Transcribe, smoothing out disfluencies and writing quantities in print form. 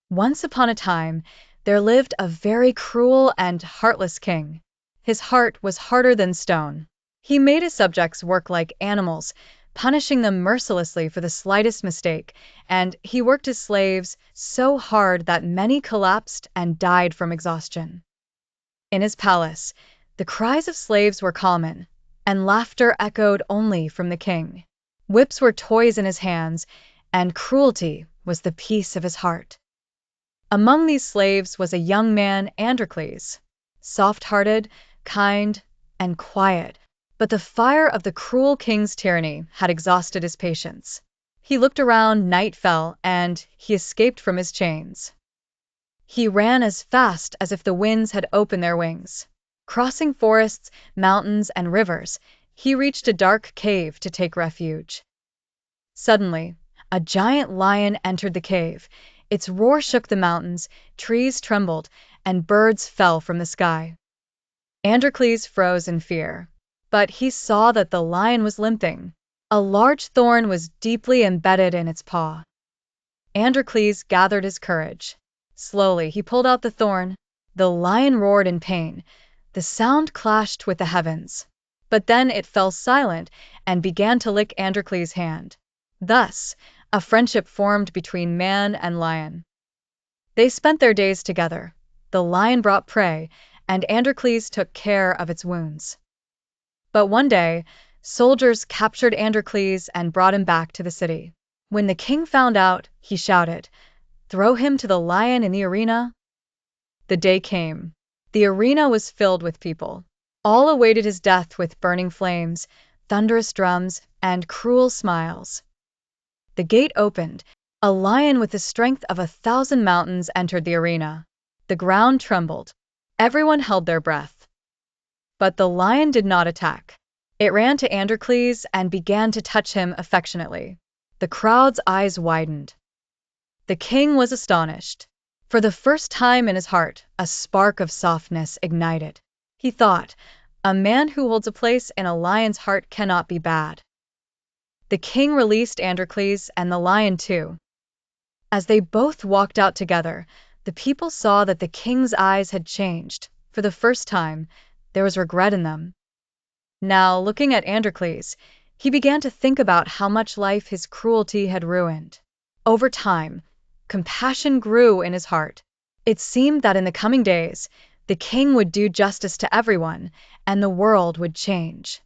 Once upon a time, there lived a very cruel and heartless king. His heart was harder than stone. He made his subjects work like animals, punishing them mercilessly for the slightest mistake, and he worked his slaves so hard that many collapsed and died from exhaustion. In his palace, the cries of slaves were common, and laughter echoed only from the king. Whips were toys in his hands, and cruelty was the peace of his heart. Among these slaves was a young man, Androcles, soft-hearted, kind, and quiet, but the fire of the cruel king's tyranny had exhausted his patience. He looked around, night fell, and he escaped from his chains. He ran as fast as if the winds had opened their wings. Crossing forests, mountains, and rivers, he reached a dark cave to take refuge. Suddenly, a giant lion entered the cave. Its roar shook the mountains, trees trembled, and birds fell from the sky. Androcles froze in fear, but he saw that the lion was limping. A large thorn was deeply embedded in its paw. Androcles gathered his courage. Slowly, he pulled out the thorn. The lion roared in pain. The sound clashed with the heavens. But then it fell silent and began to lick Androcles' hand. Thus, a friendship formed between man and lion. They spent their days together. The lion brought prey, and Androcles took care of its wounds. But one day, soldiers captured Androcles and brought him back to the city. When the king found out, he shouted, "Throw him to the lion in the arena." The day came. The arena was filled with people. All awaited his death with burning flames, thunderous drums, and cruel smiles. The gate opened. A lion with the strength of 1,000 mountains entered the arena. The ground trembled. Everyone held their breath. But the lion did not attack. It ran to Androcles and began to touch him affectionately. The crowd's eyes widened. The king was astonished. For the first time in his heart, a spark of softness ignited. He thought, "A man who holds a place in a lion's heart cannot be bad." The king released Androcles and the lion too. As they both walked out together, the people saw that the king's eyes had changed. For the first time, there was regret in them. Now, looking at Androcles, he began to think about how much life his cruelty had ruined. Over time, compassion grew in his heart. It seemed that in the coming days, the king would do justice to everyone, and the world would change.